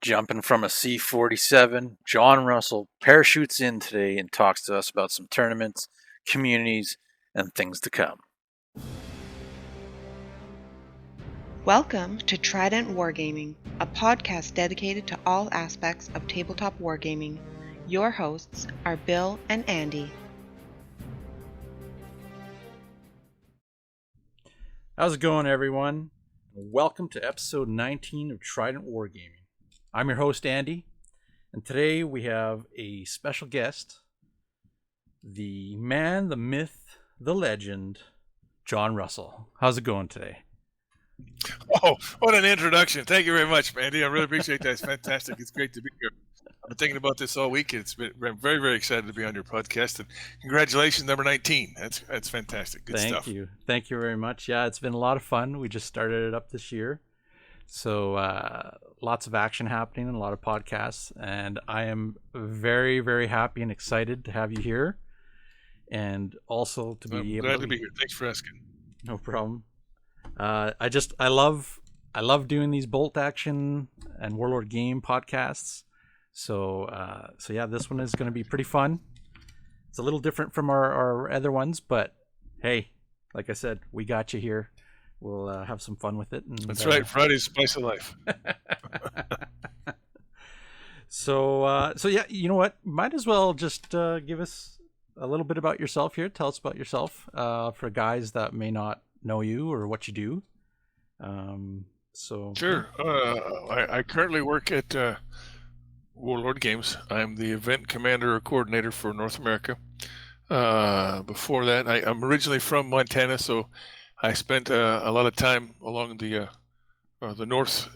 Jumping from a C-47, Jon Russel parachutes in today and talks to us about some tournaments, communities, and things to come. Welcome to Trident Wargaming, a podcast dedicated to all aspects of tabletop wargaming. Your hosts are Bill and Andy. How's it going, everyone? Welcome to episode 19 of Trident Wargaming. I'm your host, Andy, and today we have a special guest, the man, the myth, the legend, Jon Russel. How's it going today? Oh, what an introduction. Thank you very much, Andy. I really appreciate that. It's fantastic. It's great to be here. I've been thinking about this all week. I'm very, very excited to be on your podcast. And congratulations, number 19. That's fantastic. Good stuff. Thank you. Thank you very much. Yeah, it's been a lot of fun. We just started it up this year. So lots of action happening and a lot of podcasts. And I am very, very happy and excited to have you here. And also to be able glad to be here. Thanks for asking. No problem. I love doing these bolt action and Warlord game podcasts. So yeah, this one is going to be pretty fun. It's a little different from our other ones, but hey, like I said, we got you here. We'll have some fun with it. And, that's right. Friday's spice of life. So yeah, you know what? Might as well just give us a little bit about yourself here. Tell us about yourself for guys that may not know you or what you do. Sure. I currently work at Warlord Games. I'm the event commander or coordinator for North America. Before that, I'm originally from Montana, so I spent a lot of time along the north,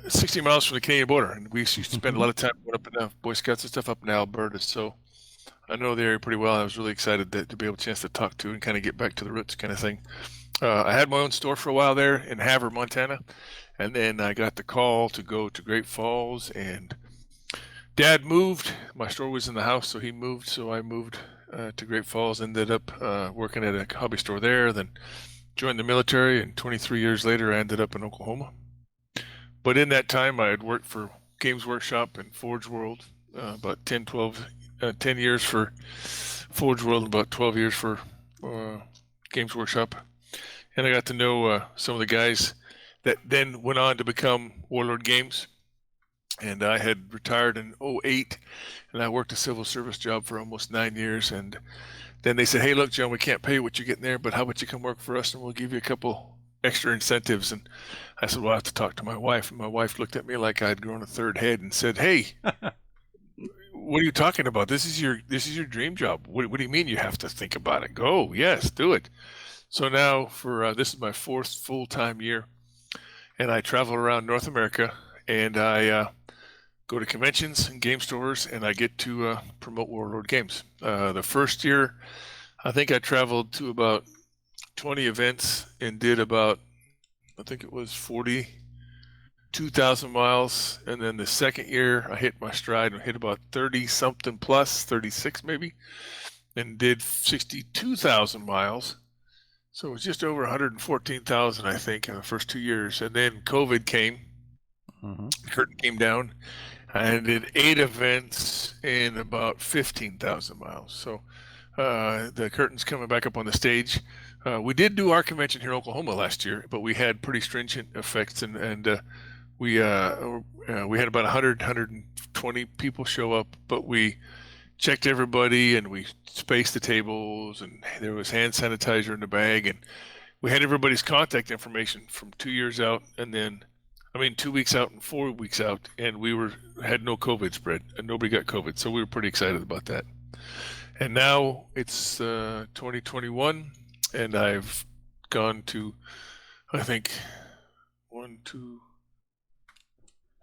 60 miles from the Canadian border, and we used to spend a lot of time going up in Boy Scouts and stuff up in Alberta. So I know the area pretty well. I was really excited to be able to chance to talk to and kind of get back to the roots kind of thing. I had my own store for a while there in Havre, Montana, and then I got the call to go to Great Falls, and Dad moved. My store was in the house, so he moved, so I moved to Great Falls, ended up working at a hobby store there, then joined the military, and 23 years later I ended up in Oklahoma. But in that time I had worked for Games Workshop and Forge World, about 10 years for Forge World and about 12 years for Games Workshop. And I got to know some of the guys that then went on to become Warlord Games. And I had retired in 2008, and I worked a civil service job for almost 9 years. And then they said, hey, look, John, we can't pay you what you're getting there, but how about you come work for us and we'll give you a couple extra incentives. And I said, well, I have to talk to my wife. And my wife looked at me like I'd grown a third head and said, hey, what are you talking about? This is your dream job. What do you mean you have to think about it? Go, yes, do it. So now for this is my fourth full-time year, and I travel around North America, and I go to conventions and game stores, and I get to promote Warlord Games. The first year, I think I traveled to about 20 events and did about, I think it was 42,000 miles. And then the second year, I hit my stride and hit about 30-something plus, 36 maybe, and did 62,000 miles. So it was just over 114,000, I think, in the first 2 years. And then COVID came. The curtain came down. I did 8 events in about 15,000 miles. So the curtain's coming back up on the stage. We did do our convention here in Oklahoma last year, but we had pretty stringent effects, and we had about 120 people show up, but we checked everybody and we spaced the tables, and there was hand sanitizer in the bag, and we had everybody's contact information from 2 years out, and then 2 weeks out and 4 weeks out, and we had no COVID spread, and nobody got COVID, so we were pretty excited about that. And now it's 2021, and I've gone to, I think, 1, 2,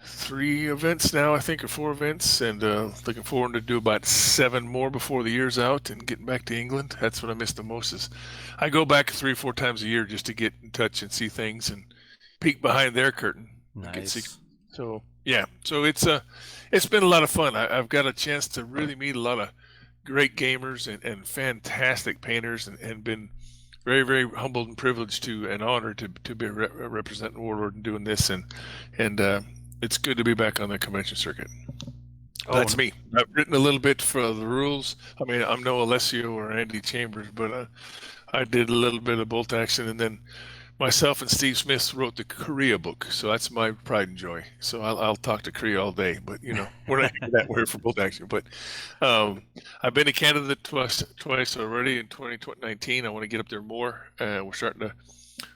3 events now, I think, or 4 events, and looking forward to do about 7 more before the year's out and getting back to England. That's what I miss the most. Is I go back 3 or 4 times a year just to get in touch and see things and peek behind their curtain. Nice. So yeah, so it's been a lot of fun. I've got a chance to really meet a lot of great gamers and fantastic painters, and been very, very humbled and privileged to and honored to be representing Warlord and doing this, and it's good to be back on the convention circuit. That's me. I've written a little bit for the rules. I mean, I'm no Alessio or Andy Chambers, but I did a little bit of bolt action, and then myself and Steve Smith wrote the Korea book. So that's my pride and joy. So I'll talk to Korea all day, but we're not going to that word for bolt action. But I've been to Canada twice already in 2019. I want to get up there more. We're starting to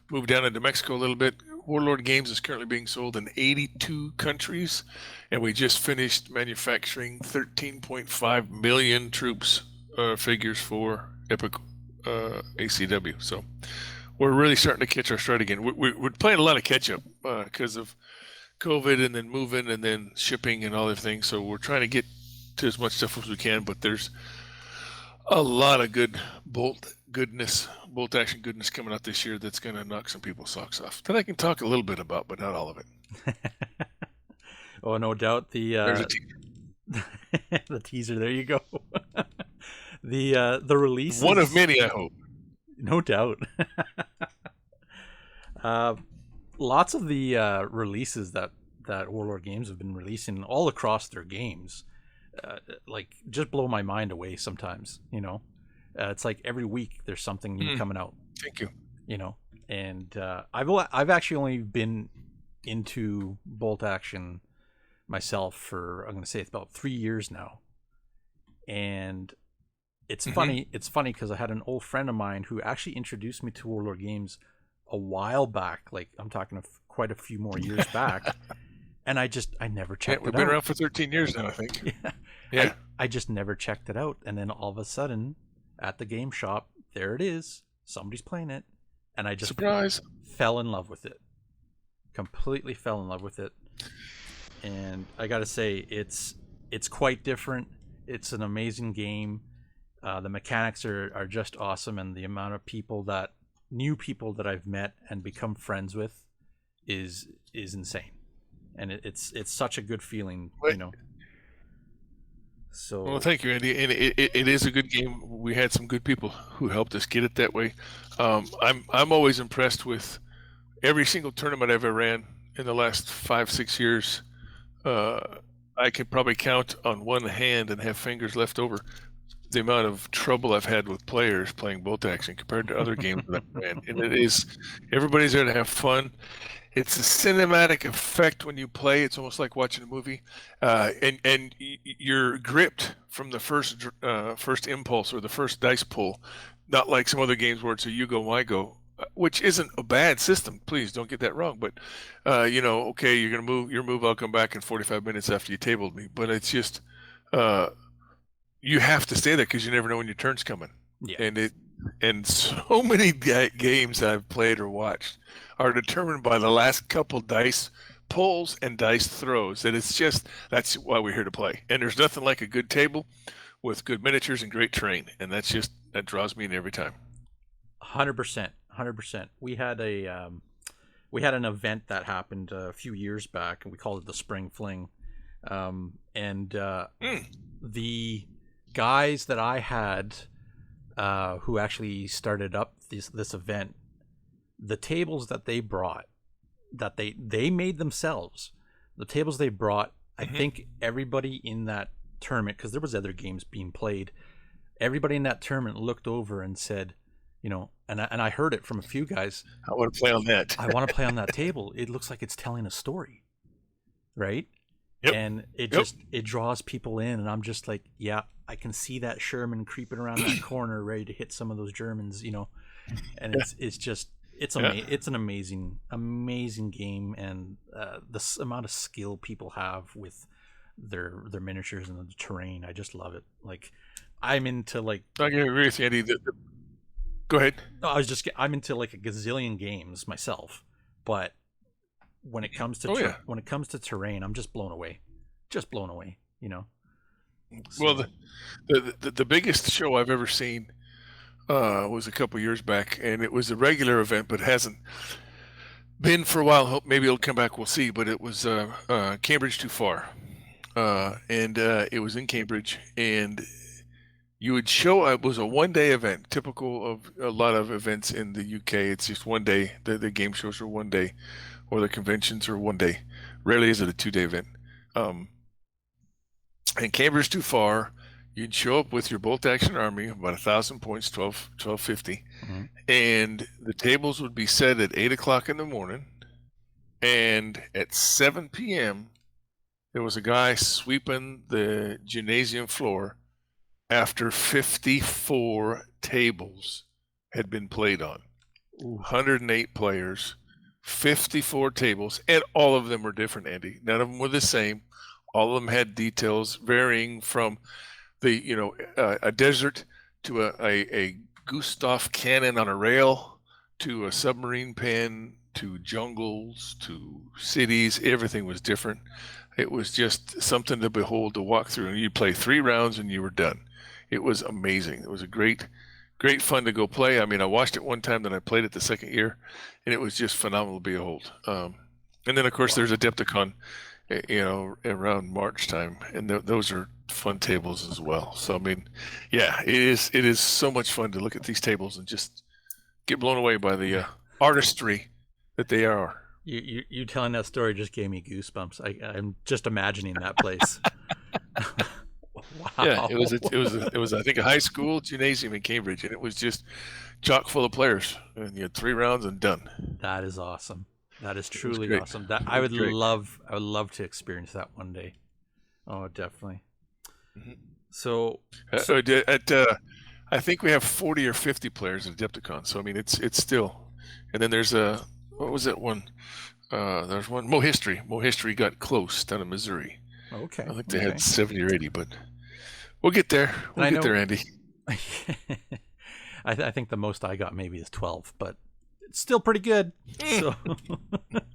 move down into Mexico a little bit. Warlord Games is currently being sold in 82 countries, and we just finished manufacturing 13.5 million troops figures for Epic ACW. So we're really starting to catch our stride again. We're playing a lot of catch up because of COVID and then moving and then shipping and all other things. So we're trying to get to as much stuff as we can, but there's a lot of good bolt action goodness coming out this year that's going to knock some people's socks off that I can talk a little bit about, but not all of it. Oh, no doubt. There's a teaser. The teaser. There you go. The release. One of many, I hope. No doubt. Lots of the releases that Warlord Games have been releasing all across their games, like just blow my mind away sometimes. It's like every week there's something new coming out. Thank you. And I've actually only been into bolt action myself for, I'm going to say, it's about 3 years now. And it's funny. It's funny because I had an old friend of mine who actually introduced me to Warlord Games a while back. Like, I'm talking quite a few more years back. And I never checked it out. We've been around for 13 years now, I think. Yeah. I just never checked it out. And then all of a sudden, at the game shop, there it is. Somebody's playing it. And I just fell in love with it. Completely fell in love with it. And I got to say, it's quite different. It's an amazing game. The mechanics are just awesome. And the amount of new people that I've met and become friends with is insane. And it's such a good feeling, So, well, thank you, Andy. And it is a good game. We had some good people who helped us get it that way. I'm always impressed with every single tournament I've ever ran in the last 5-6 years. I could probably count on one hand and have fingers left over the amount of trouble I've had with players playing bolt action compared to other games that I've ran. And everybody's there to have fun. It's a cinematic effect when you play. It's almost like watching a movie, and you're gripped from the first impulse or the first dice pull, not like some other games where it's a you go, I go, which isn't a bad system. Please don't get that wrong. But okay, you're gonna move your move. I'll come back in 45 minutes after you tabled me. But it's just you have to stay there because you never know when your turn's coming. Yeah. And so many games I've played or watched are determined by the last couple dice pulls and dice throws. And that's why we're here to play. And there's nothing like a good table with good miniatures and great terrain. And that draws me in every time. 100%. We had an event that happened a few years back, and we called it the Spring Fling. The guys that I had who actually started up this event, the tables that they brought, that they made themselves, the tables they brought, I think everybody in that tournament, because there was other games being played, everybody in that tournament looked over and said, and I heard it from a few guys, I want to play on that. I want to play on that table. It looks like it's telling a story, right? Yep. And it draws people in, and I'm just like, yeah, I can see that Sherman creeping around that corner, ready to hit some of those Germans, And it's an amazing game, and the amount of skill people have with their miniatures and the terrain, I just love it. Like, I'm into like. I can agree with you, Andy. Go ahead. No, I'm into like a gazillion games myself, but when it comes to terrain, I'm just blown away. So. Well, the biggest show I've ever seen was a couple years back, and it was a regular event, but hasn't been for a while. Maybe it'll come back. We'll see. But it was Cambridge Too Far, and it was in Cambridge, and You would show up. It was a one-day event, typical of a lot of events in the UK. It's just one day. The game shows are one day, or the conventions are one day. Rarely is it a 2-day event. And Cambridge's too far. You'd show up with your bolt action army, about 1,000 points, 1250, and the tables would be set at 8 o'clock in the morning. And at 7 p.m., there was a guy sweeping the gymnasium floor after 54 tables had been played on. 108 players, 54 tables, and all of them were different, Andy. None of them were the same. All of them had details varying from a desert to a Gustav cannon on a rail to a submarine pen to jungles to cities. Everything was different. It was just something to behold, to walk through, and you'd play 3 rounds and you were done. It was amazing. It was a great fun to go play. I mean, I watched it one time, then I played it the second year, and it was just phenomenal to behold. And then, of course, there's Adepticon, around March time, and those are fun tables as well. So, I mean, yeah, it is so much fun to look at these tables and just get blown away by the artistry that they are. You telling that story just gave me goosebumps. I'm just imagining that place. Wow. Yeah, it was I think a high school gymnasium in Cambridge, and it was just chock full of players, and you had 3 rounds and done. That is awesome. That is truly awesome. That I would love to experience that one day. Oh, definitely. Mm-hmm. So I think we have 40 or 50 players at Adepticon. So I mean, it's still. And then there's what was that one? There's one. Mo History got close down in Missouri. Okay. I think they had 70 or 80, but we'll get there. We'll get there, Andy. I think the most I got maybe is 12, but it's still pretty good. So.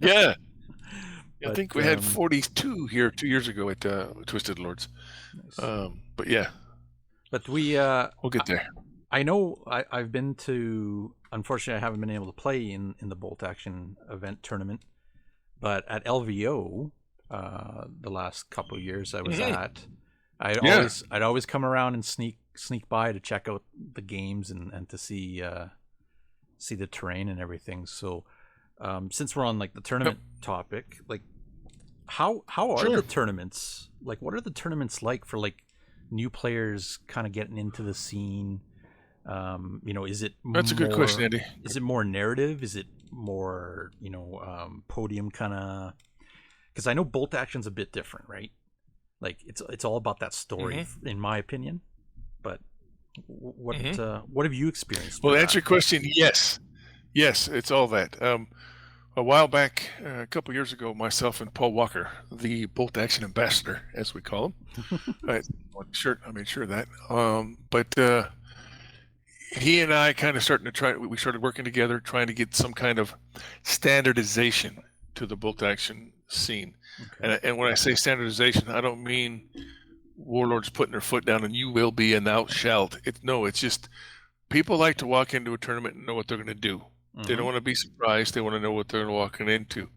Yeah. I think we had 42 here 2 years ago at Twisted Lords. Nice. But yeah. But we'll get there. I know I've been to, unfortunately I haven't been able to play in the Bolt Action event tournament, but at LVO, the last couple of years I was at, I'd always come around and sneak by to check out the games and to see the terrain and everything. So since we're on like the tournament topic, like how are the tournaments? Like, what are the tournaments like for like new players kind of getting into the scene? Is it That's a good question, Andy. Is it more narrative? Is it more, podium kind of? Because I know Bolt Action's a bit different, right? Like it's all about that story, in my opinion. But what have you experienced? Well, to answer your question, yes, it's all that. A while back, a couple years ago, myself and Paul Walker, the Bolt Action ambassador, as we call him, I made sure of that. But he and I kind of we started working together, trying to get some kind of standardization to the Bolt Action scene. Okay. And when I say standardization, I don't mean warlords putting their foot down and you will be and thou shalt. It's just people like to walk into a tournament and know what they're going to do. They don't want to be surprised. They want to know what they're walking into.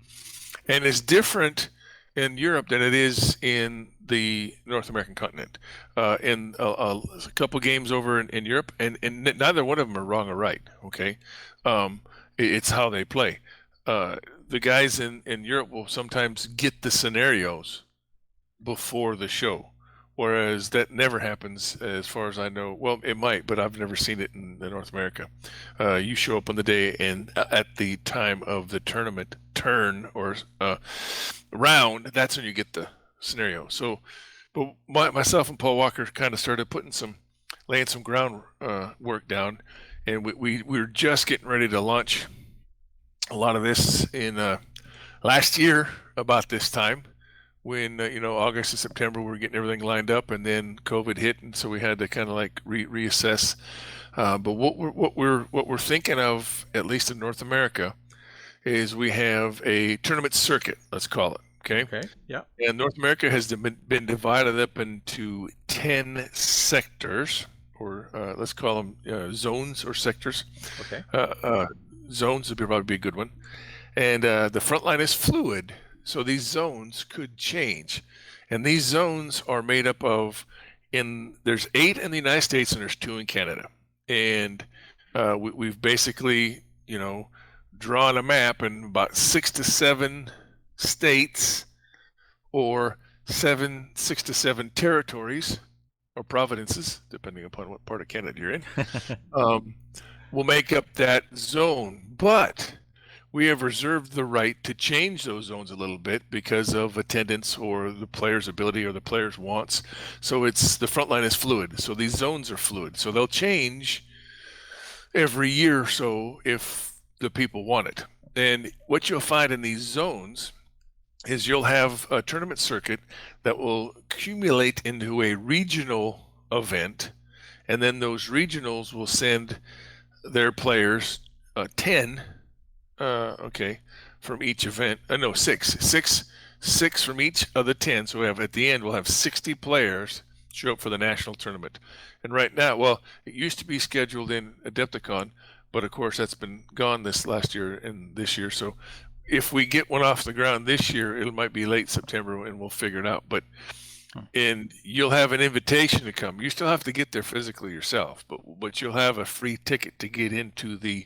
And it's different in Europe than it is in the North American continent. In a couple games over in Europe, and neither one of them are wrong or right, okay? It's how they play. The guys in Europe will sometimes get the scenarios before the show, whereas that never happens as far as I know. Well, it might, but I've never seen it in North America. You show up on the day, and at the time of the tournament turn or round, that's when you get the scenario. So, but myself and Paul Walker kind of started laying some ground work down, and we were just getting ready to launch a lot of this in last year about this time, when August and September we were getting everything lined up, and then COVID hit, and so we had to kind of like reassess. But what we're thinking of, at least in North America, is we have a tournament circuit, let's call it. Okay. Yeah. And North America has been divided up into 10 sectors, or let's call them zones or sectors. Okay. Zones would probably be a good one. And the front line is fluid, so these zones could change. And these zones are made up of There's 8 in the United States and there's 2 in Canada. And we've basically, drawn a map in about 6 to 7 states, or 6 to 7 territories or provinces, depending upon what part of Canada you're in, will make up that zone. But we have reserved the right to change those zones a little bit because of attendance or the player's ability or the player's wants. So the front line is fluid. So these zones are fluid. So they'll change every year or so if the people want it. And what you'll find in these zones is you'll have a tournament circuit that will accumulate into a regional event, and then those regionals will send their players 10 from each event. No, six from each of the 10. So at the end we'll have 60 players show up for the national tournament. And right now, well, it used to be scheduled in Adepticon, but of course that's been gone this last year and this year. So if we get one off the ground this year, it might be late September and we'll figure it out. And you'll have an invitation to come. You still have to get there physically yourself, but you'll have a free ticket to get into the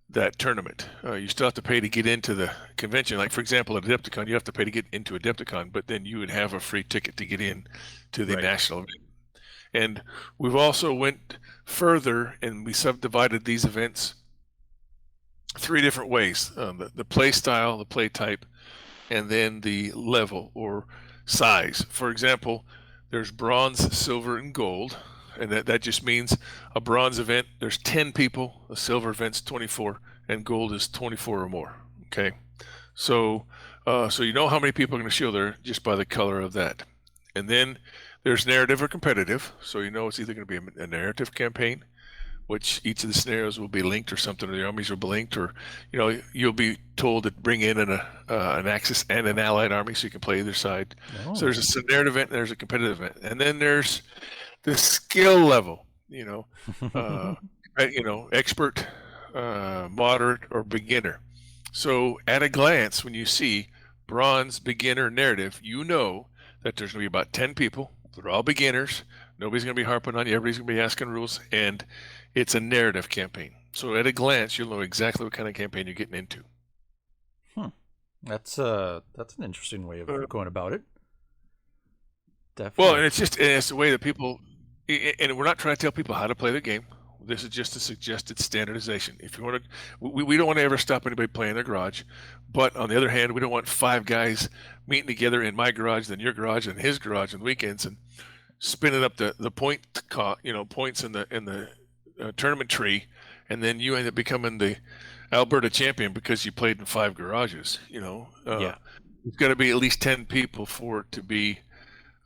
that tournament. You still have to pay to get into the convention. Like, for example, at Adepticon, you have to pay to get into Adepticon, but then you would have a free ticket to get in to the national event. And we've also went further and we subdivided these events 3 different ways: the play style, the play type, and then the level or size. For example, there's bronze, silver, and gold, and that just means a bronze event, there's 10 people, a silver event's 24, and gold is 24 or more. Okay, so you know how many people are going to show there just by the color of that. And then there's narrative or competitive, so you know it's either going to be a narrative campaign, which each of the scenarios will be linked or something, or the armies will be linked, or you'll be told to bring in an Axis and an allied army so you can play either side. Oh. So there's a narrative event and there's a competitive event, and then there's the skill level, expert, moderate, or beginner. So at a glance, when you see bronze, beginner, narrative, you know that there's going to be about 10 people. They're all beginners. Nobody's going to be harping on you. Everybody's going to be asking rules, and it's a narrative campaign. So at a glance, you'll know exactly what kind of campaign you're getting into. That's an interesting way of going about it. Definitely. Well, and it's the way that people, and we're not trying to tell people how to play the game. This is just a suggested standardization. If you want to, we don't want to ever stop anybody playing their garage, but on the other hand, we don't want 5 guys meeting together in my garage, then your garage, and his garage on the weekends, and spinning up the points in the tournament tree, and then you end up becoming the Alberta champion because you played in 5 garages. It's got to be at least 10 people for it to be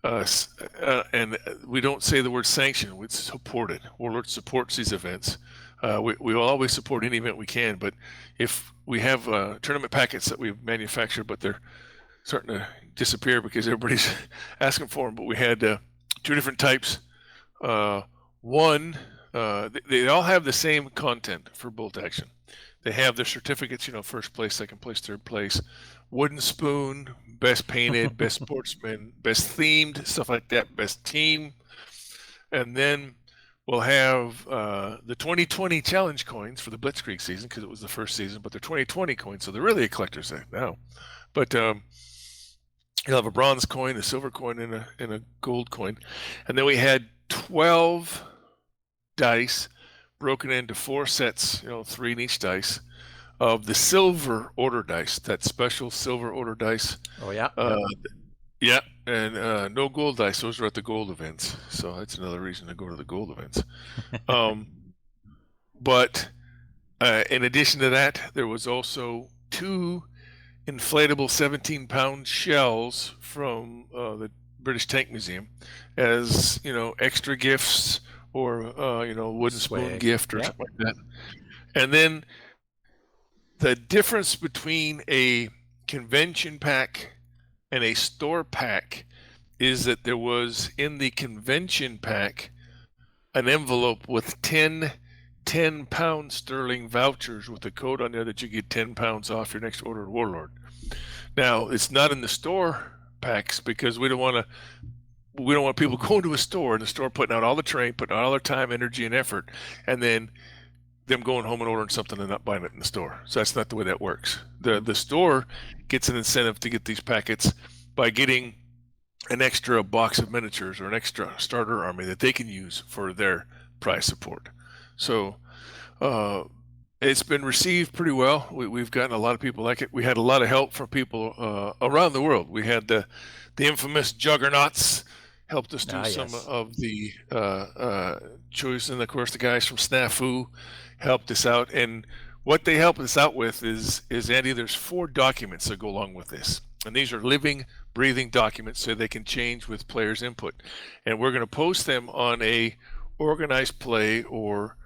and we don't say the word sanction, it's supported. Warlord supports these events. We will always support any event we can, but if we have tournament packets that we've manufactured, but they're starting to disappear because everybody's asking for them, but we had 2 different types. One, they all have the same content for bolt action. They have their certificates, first place, second place, third place, wooden spoon, best painted, best sportsman, best themed, stuff like that, best team. And then we'll have the 2020 challenge coins for the Blitzkrieg season, because it was the first season, but they're 2020 coins, so they're really a collector's thing now. But you'll have a bronze coin, a silver coin, and a gold coin. And then we had 12 dice broken into 4 sets, 3 in each dice, of the silver order dice, that special silver order dice. Oh, yeah. Yeah, and no gold dice. Those are at the gold events. So that's another reason to go to the gold events. But in addition to that, there was also 2 inflatable 17-pound shells from the British Tank Museum as, extra gifts, or wooden spoon gift or something like that. And then the difference between a convention pack and a store pack is that there was, in the convention pack, an envelope with 10 10-pound sterling vouchers with a code on there that you get 10 pounds off your next order at Warlord. Now, it's not in the store packs because we don't want to we don't want people going to a store and the store putting out all the train, putting out all their time, energy, and effort, and then them going home and ordering something and not buying it in the store. So that's not the way that works. The store gets an incentive to get these packets by getting an extra box of miniatures or an extra starter army that they can use for their prize support. So it's been received pretty well. We've gotten a lot of people like it. We had a lot of help from people around the world. We had the infamous Juggernauts helped us do some of the choice, and of course the guys from Snafu helped us out. And what they helped us out with is Andy, there's 4 documents that go along with this, and these are living, breathing documents, so they can change with players' input. And we're going to post them on a organized play or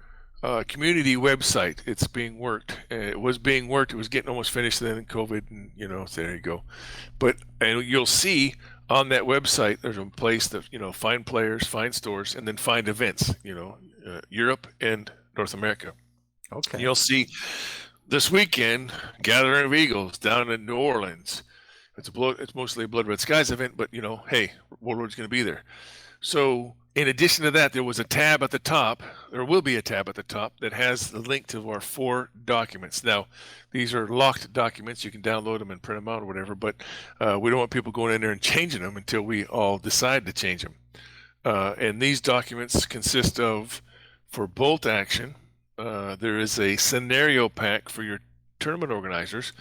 community website. It's being worked. It was being worked. It was getting almost finished, then COVID, and so there you go. And you'll see on that website there's a place that find players, find stores, and then find events. Europe and North America. Okay. And you'll see this weekend Gathering of Eagles down in New Orleans. It's mostly a Blood Red Skies event, but hey, Warlord's going to be there. So in addition to that, there was a tab at the top. There will be a tab at the top that has the link to our 4 documents. Now, these are locked documents. You can download them and print them out or whatever, but we don't want people going in there and changing them until we all decide to change them. And these documents consist of, for bolt action, there is a scenario pack for your tournament organizers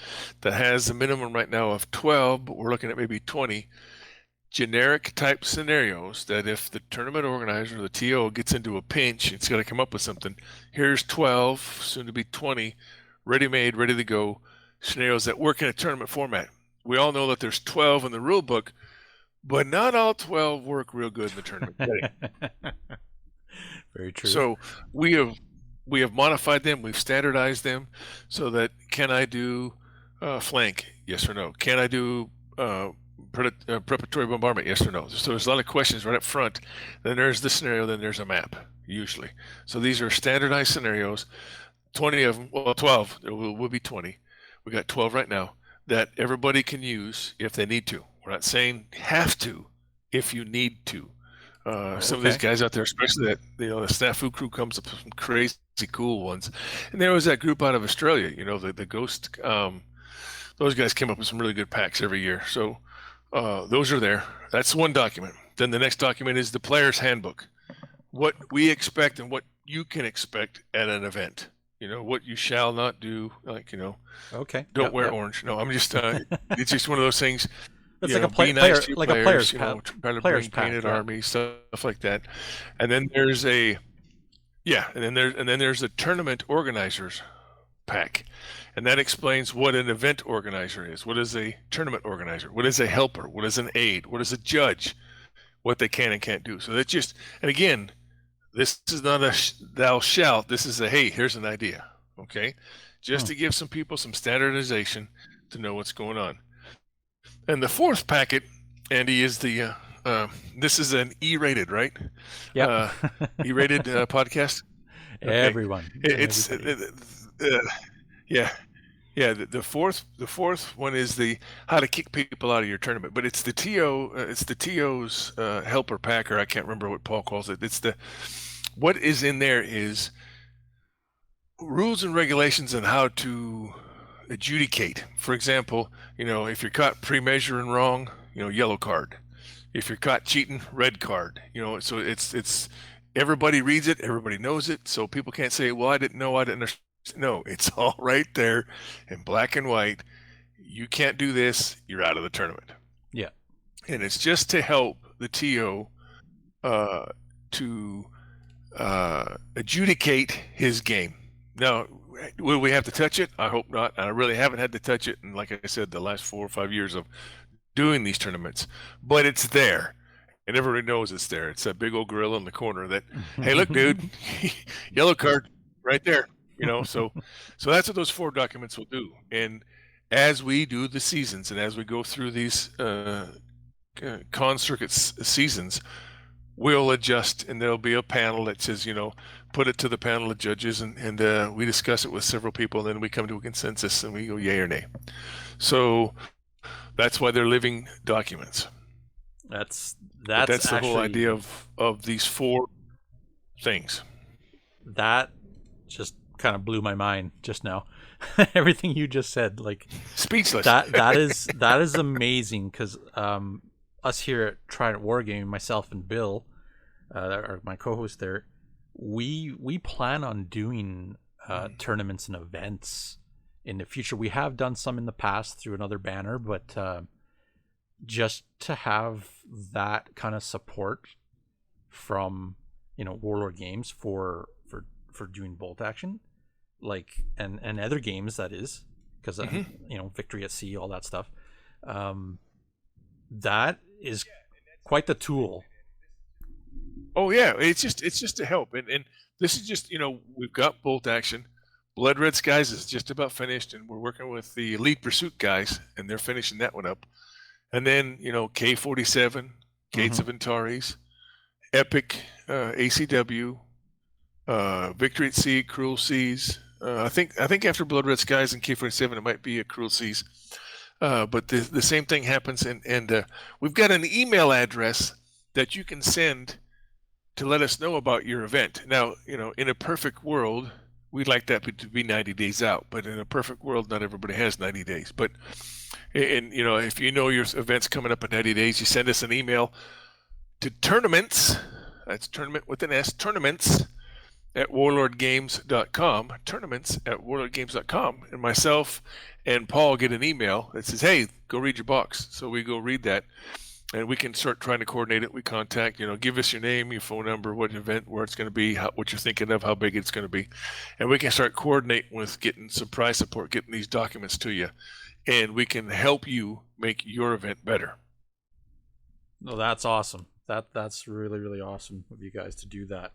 that has a minimum right now of 12, but we're looking at maybe 20 generic type scenarios that if the tournament organizer or the TO gets into a pinch, it's got to come up with something. Here's 12, soon to be 20, ready-made, ready to go scenarios that work in a tournament format. We all know that there's 12 in the rule book, but not all 12 work real good in the tournament setting. Very true. So we have modified them, we've standardized them so that can I do flank? Yes or no. Can I do preparatory bombardment? Yes or no. So there's a lot of questions right up front. Then there's the scenario, then there's a map, usually. So these are standardized scenarios, 20 of them, well, 12, there will be 20. We got 12 right now that everybody can use if they need to. We're not saying have to, if you need to. Some of these guys out there, especially that the Snafu crew comes up with some crazy cool ones. And there was that group out of Australia, the Ghost. Those guys came up with some really good packs every year. So those are there. That's one document. Then the next document is the player's handbook. What we expect and what you can expect at an event. What you shall not do, okay. Don't wear orange. No, I'm just, it's just one of those things. It's like a player's try to bring painted army, stuff like that. And then there's and then there's a tournament organizers pack. And that explains what an event organizer is. What is a tournament organizer? What is a helper? What is an aide? What is a judge? What they can and can't do. So that's just, and again, this is not a thou shalt. This is a, hey, here's an idea. Okay? Just to give some people some standardization to know what's going on. And the 4th packet, Andy, is the, this is an E-rated, right? Yeah. E-rated podcast? Okay. Everyone. The fourth one is the how to kick people out of your tournament, but it's the TO's helper packer. I can't remember what Paul calls it. What is in there is rules and regulations on how to adjudicate. For example, if you're caught pre-measuring wrong, yellow card. If you're caught cheating, red card. So it's everybody reads it, everybody knows it, so people can't say, well, I didn't know, I didn't understand. No, it's all right there in black and white. You can't do this, you're out of the tournament. Yeah. And it's just to help the TO to adjudicate his game. Now, will we have to touch it? I hope not. I really haven't had to touch it in, like I said, the last 4 or 5 years of doing these tournaments. But it's there. And everybody knows it's there. It's that big old gorilla in the corner that, hey, look, dude, yellow card right there. So that's what those 4 documents will do. And as we do the seasons and as we go through these con circuit seasons, we'll adjust, and there'll be a panel that says, put it to the panel of judges, and we discuss it with several people, and then we come to a consensus, and we go yay or nay. So that's why they're living documents. That's That's the actually, whole idea of these 4 things. that just kind of blew my mind just now. Everything you just said, like Speechless. that is amazing, because us here at Trident Wargaming, myself and Bill, are my co-host there, we plan on doing tournaments and events in the future. We have done some in the past through another banner, but just to have that kind of support from Warlord Games for doing bolt action, like, and other games, that is, because Victory at Sea, all that stuff, that is quite the tool. Oh yeah, it's just to help, and this is just, we've got bolt action. Blood Red Skies is just about finished, and we're working with the Elite Pursuit guys, and they're finishing that one up. And then K-47, Gates of Antares, Epic, ACW, Victory at Sea, Cruel Seas. I think after Blood Red Skies and K-47, it might be a Cruel Seas. But the same thing happens, and we've got an email address that you can send to let us know about your event. Now, in a perfect world, we'd like that to be 90 days out, but in a perfect world, not everybody has 90 days. But, and if your event's coming up in 90 days, you send us an email to tournaments, that's tournament with an S, tournaments at warlordgames.com, tournaments at warlordgames.com, and myself and Paul get an email that says, hey, go read your box. So we go read that, and we can start trying to coordinate it. We contact, give us your name, your phone number, what event, where it's going to be, what you're thinking of, how big it's going to be. And we can start coordinating with getting some prize support, getting these documents to you. And we can help you make your event better. No, that's awesome. That's really, really awesome of you guys to do that.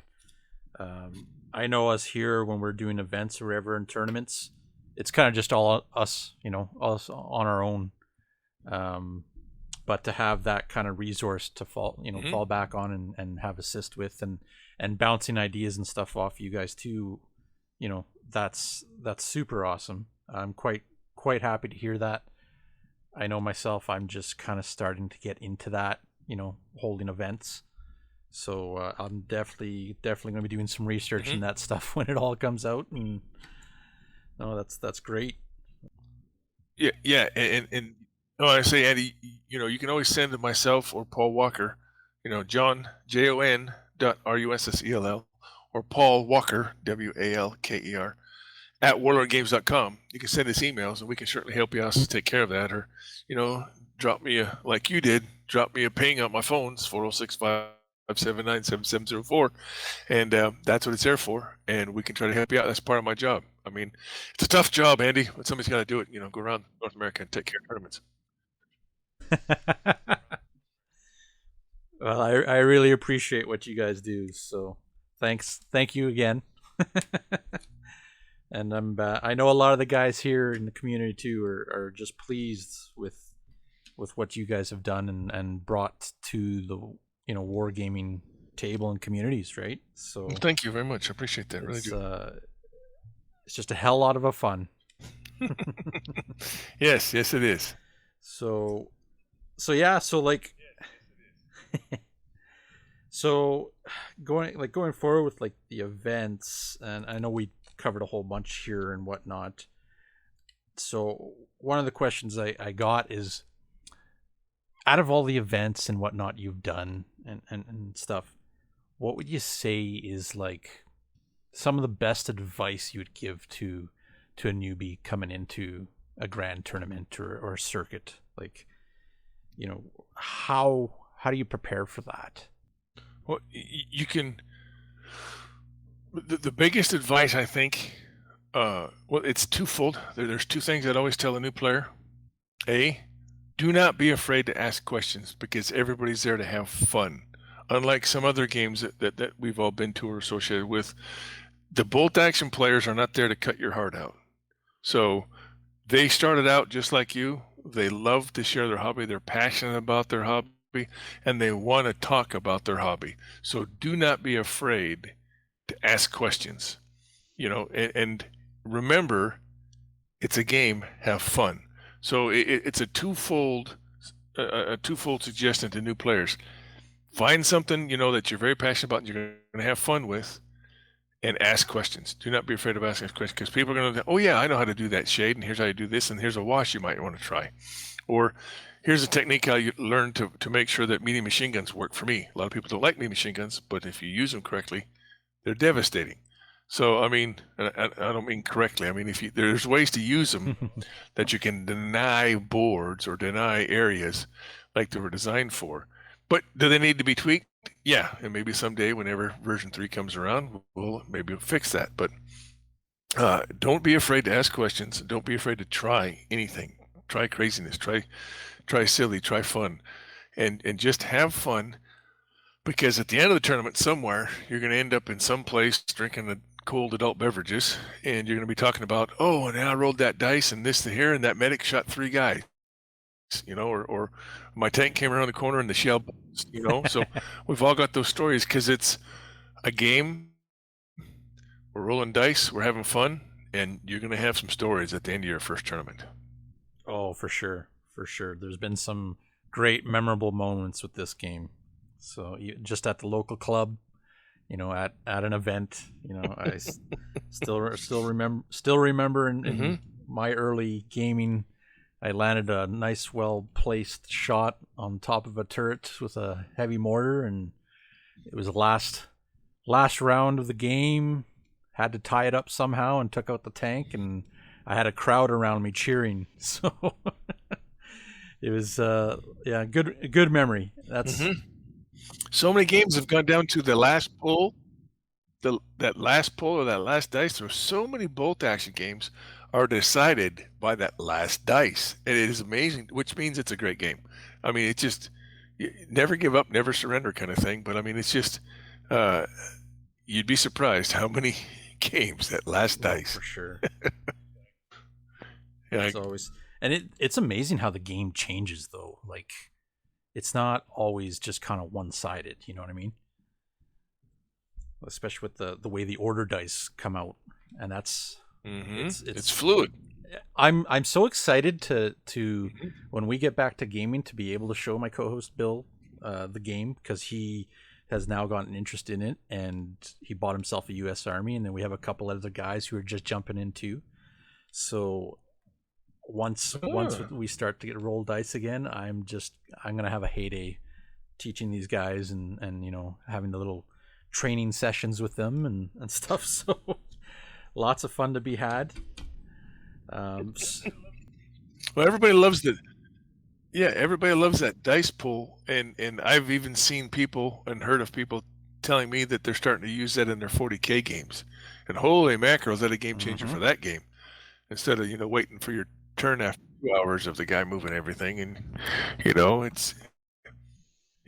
I know us here, when we're doing events or whatever in tournaments, it's kind of just all us, us on our own. But to have that kind of resource to fall back on and have assist with, and bouncing ideas and stuff off you guys too, that's super awesome. I'm quite happy to hear that. I know myself, I'm just kind of starting to get into that, holding events. So I'm definitely going to be doing some research in that stuff when it all comes out. And no, that's great. Yeah, and I say, Andy, you can always send to myself or Paul Walker, Jon, JON.RUSSELL, or Paul Walker, WALKER, at warlordgames.com. You can send us emails, and we can certainly help you out to take care of that. Or, drop me like you did, drop me a ping on my phone. It's 406-579-7704, and that's what it's there for. And we can try to help you out. That's part of my job. I mean, it's a tough job, Andy, but somebody's got to do it. Go around North America and take care of tournaments. Well, I really appreciate what you guys do. So thank you again. And I know a lot of the guys here in the community too are just pleased with what you guys have done and brought to the wargaming table and communities, right? So well, thank you very much. I appreciate that. Really do. It's just a hell lot of fun. Yes, it is. So yeah, so like so going forward with like the events, and I know we covered a whole bunch here and whatnot. So one of the questions I got is, out of all the events and whatnot you've done and stuff, what would you say is like some of the best advice you would give to a newbie coming into a grand tournament or a circuit? Like, how do you prepare for that? Well, you can. The biggest advice, I think, it's twofold. There's two things I'd always tell a new player. A, do not be afraid to ask questions, because everybody's there to have fun. Unlike some other games that we've all been to or associated with, the bolt action players are not there to cut your heart out. So they started out just like you. They love to share their hobby. They're passionate about their hobby, and they want to talk about their hobby. So do not be afraid to ask questions, and remember, it's a game, have fun. So it's a twofold a twofold suggestion to new players. Find something, that you're very passionate about and you're going to have fun with, and ask questions. Do not be afraid of asking questions, because people are going to, oh yeah, I know how to do that shade, and here's how you do this, and here's a wash you might want to try. Or here's a technique how you learn to make sure that medium machine guns work for me. A lot of people don't like medium machine guns, but if you use them correctly, they're devastating. So, I mean, I don't mean correctly. I mean, there's ways to use them that you can deny boards or deny areas like they were designed for. But do they need to be tweaked? Yeah, and maybe someday, whenever version 3 comes around, we'll fix that. But don't be afraid to ask questions. Don't be afraid to try anything. Try craziness. Try silly. Try fun, and just have fun. Because at the end of the tournament, somewhere you're going to end up in some place drinking the cold adult beverages, and you're going to be talking about, oh, and I rolled that dice and this to here, and that medic shot 3 guys. Or my tank came around the corner and the shell, so we've all got those stories because it's a game. We're rolling dice, we're having fun, and you're going to have some stories at the end of your first tournament. Oh, for sure. There's been some great memorable moments with this game. So just at the local club, at an event, I still remember in my early gaming, I landed a nice, well-placed shot on top of a turret with a heavy mortar, and it was the last round of the game. Had to tie it up somehow and took out the tank, and I had a crowd around me cheering. So it was, good memory. That's so many games have gone down to the last pull, that last pull or that last dice. There are so many bolt action games are decided by that last dice, and it is amazing, which means it's a great game. I mean, it's just never give up, never surrender kind of thing. But I mean, it's just you'd be surprised how many games that last dice. For sure. Yeah, it's always, and it's amazing how the game changes though. Like, it's not always just kind of one-sided. You know what I mean? Especially with the way the order dice come out, and that's. It's fluid. I'm so excited to when we get back to gaming to be able to show my co-host Bill the game, because he has now gotten interest in it, and he bought himself a U.S. Army, and then we have a couple other guys who are just jumping into. So once we start to get roll dice again, I'm gonna have a heyday teaching these guys and having the little training sessions with them and stuff. So. Lots of fun to be had. Well, everybody loves that. Yeah, everybody loves that dice pool, and I've even seen people and heard of people telling me that they're starting to use that in their 40K games. And holy mackerel, is that a game changer for that game? Instead of waiting for your turn after 2 hours of the guy moving everything, and it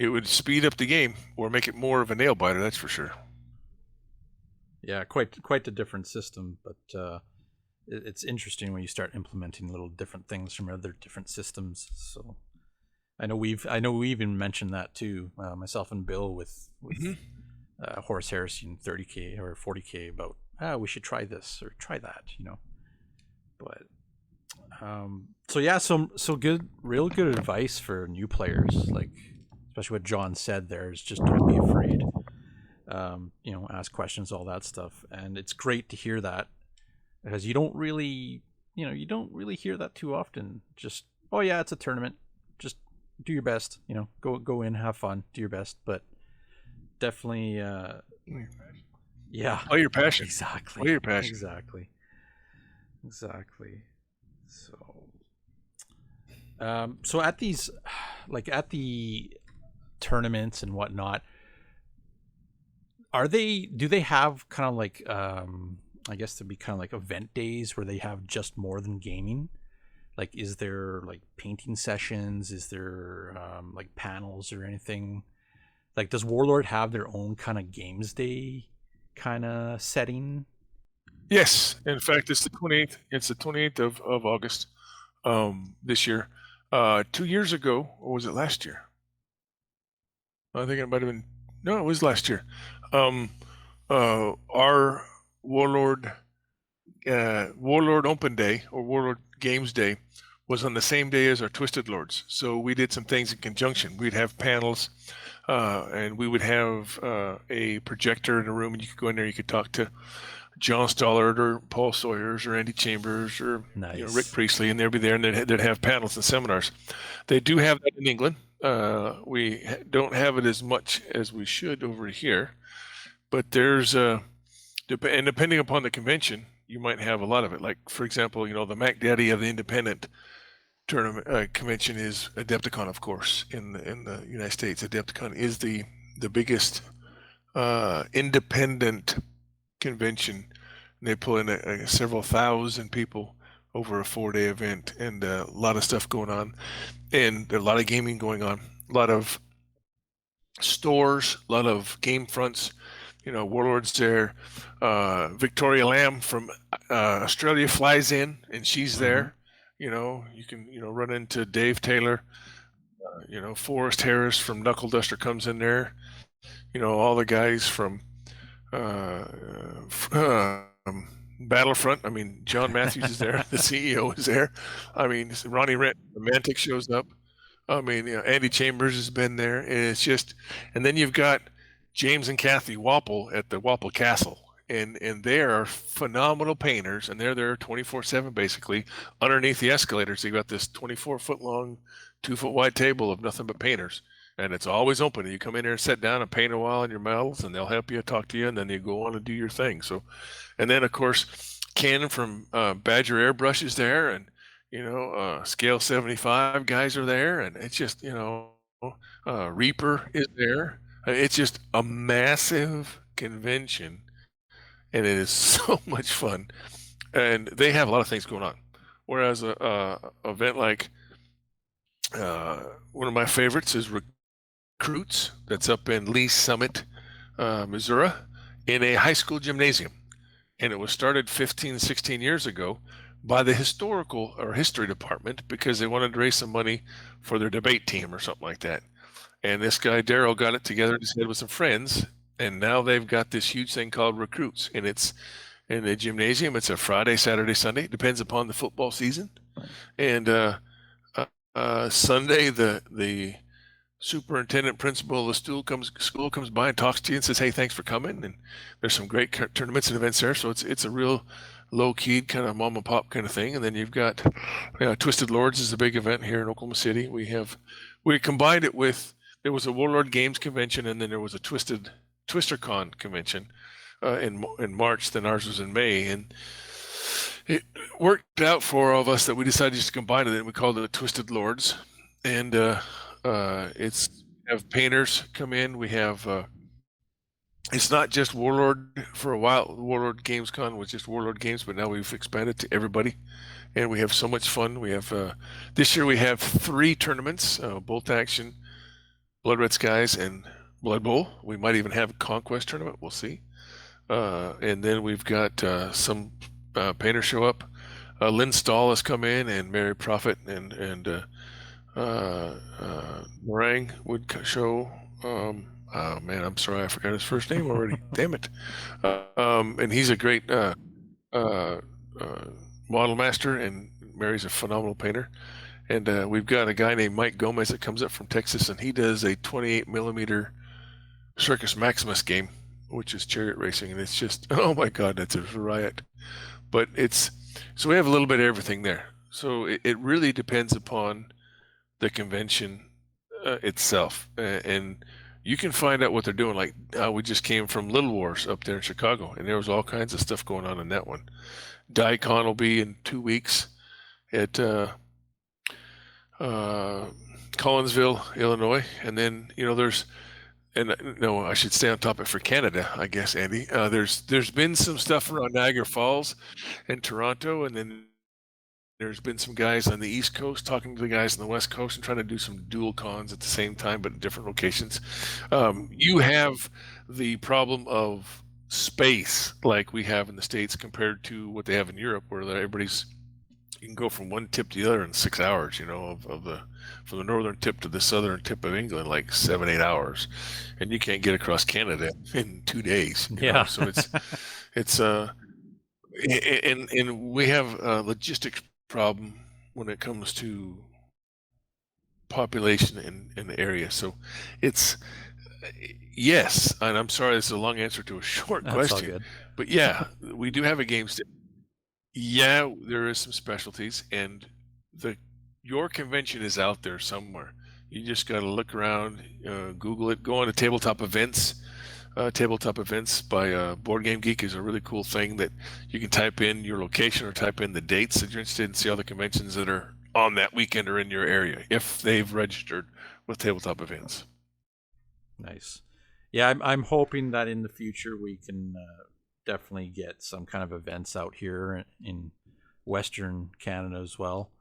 would speed up the game or make it more of a nail biter. That's for sure. Yeah, quite a different system, but it's interesting when you start implementing little different things from other different systems. So I know we even mentioned that too, myself and Bill with Horus Heresy and 30K or 40K about we should try this or try that, But so good, real good advice for new players, like especially what John said there is just don't be afraid. Ask questions, all that stuff. And it's great to hear that, because you don't really hear that too often. Just, oh yeah, it's a tournament. Just do your best, go in, have fun, do your best. But definitely, Play your passion. Exactly. Play your passion. Exactly. So at these, at the tournaments and whatnot, do they have kind of I guess to be kind of like event days where they have just more than gaming? Like, is there painting sessions? Is there panels or anything? Like, does Warlord have their own kind of games day kind of setting? Yes. In fact, it's the 28th. It's the 28th of August this year. 2 years ago, or was it last year? I think it might have been. No, it was last year. Our Warlord Open Day or Warlord Games Day was on the same day as our Twisted Lords. So we did some things in conjunction. We'd have panels, and we would have a projector in a room, and you could go in there, you could talk to John Stollard or Paul Sawyers or Andy Chambers or Rick Priestley, and they'd be there, and they'd have panels and seminars. They do have that in England. We don't have it as much as we should over here, but there's and depending upon the convention, you might have a lot of it. Like, for example, the Mac Daddy of the Independent tournament convention is Adepticon, of course, in the United States. Adepticon is the biggest independent convention. They pull in several thousand people over a 4-day event, and a lot of stuff going on, and a lot of gaming going on, a lot of stores, a lot of game fronts. Warlord's there. Victoria Lamb from Australia flies in, and she's there. You can run into Dave Taylor. Forrest Harris from Knuckle Duster comes in there. All the guys from Battlefront. I mean, John Matthews is there. The CEO is there. I mean, Ronnie Rent, the Mantic shows up. I mean, Andy Chambers has been there. And it's just, and then you've got James and Kathy Wapple at the Wapple Castle. And they are phenomenal painters, and they're there 24/7 basically. Underneath the escalators, they've got this 24-foot long, 2-foot wide table of nothing but painters. And it's always open. You come in there and sit down and paint a while on your medals, and they'll help you, talk to you, and then you go on and do your thing. So, and then of course, Ken from Badger Airbrush is there, and Scale 75 guys are there, and it's just Reaper is there. It's just a massive convention, and it is so much fun. And they have a lot of things going on. Whereas a event like one of my favorites is Recruits, that's up in Lee Summit, Missouri, in a high school gymnasium. And it was started 15, 16 years ago by the historical or history department because they wanted to raise some money for their debate team or something like that. And this guy, Daryl, got it together and said with some friends, and now they've got this huge thing called Recruits. And it's in the gymnasium. It's a Friday, Saturday, Sunday. It depends upon the football season. And Sunday, the superintendent principal of the school comes by and talks to you and says, "Hey, thanks for coming." And there's some great tournaments and events there. So it's a real low-key kind of mom and pop kind of thing. And then you've got Twisted Lords is a big event here in Oklahoma City. We combined it with, there was a Warlord Games convention, and then there was a TwisterCon convention in March. Then ours was in May, and it worked out for all of us that we decided just to combine it, and we called it the Twisted Lords. And it's have painters come in. We have it's not just Warlord. For a while, Warlord Games Con was just Warlord Games, but now we've expanded to everybody, and we have so much fun. We have this year we have 3 tournaments: Bolt Action, Blood Red Skies, and Blood Bowl. We might even have a Conquest tournament. We'll see. And then we've got some painters show up. Lynn Stahl has come in, and Mary Prophet and Meringue would show. Oh man, I'm sorry, I forgot his first name already. Damn it. And he's a great model master, and Mary's a phenomenal painter. And we've got a guy named Mike Gomez that comes up from Texas, and he does a 28mm Circus Maximus game, which is chariot racing, and it's just, oh my God, that's a riot. But so we have a little bit of everything there. So it really depends upon the convention itself, and you can find out what they're doing. Like we just came from Little Wars up there in Chicago, and there was all kinds of stuff going on in that one. DICON will be in 2 weeks at Collinsville, Illinois, and then I should stay on topic for Canada, I guess, Andy. There's been some stuff around Niagara Falls and Toronto, and then there's been some guys on the East Coast talking to the guys on the West Coast and trying to do some dual cons at the same time, but in different locations. You have the problem of space like we have in the States compared to what they have in Europe, where you can go from one tip to the other in 6 hours, from the northern tip to the southern tip of England, like 7-8 hours, and you can't get across Canada in 2 days. Yeah. So it's and we have a logistics problem when it comes to population in the area. So it's yes, and I'm sorry this is a long answer to a short That's question. all good. But yeah, we do have a game stand. Yeah, there is some specialties, and your convention is out there somewhere. You just got to look around, Google it, go on to tabletop events. Tabletop events by Board Game Geek is a really cool thing that you can type in your location or type in the dates that you're interested in, see all the conventions that are on that weekend or in your area if they've registered with tabletop events. Nice. Yeah, I'm hoping that in the future we can definitely get some kind of events out here in Western Canada as well.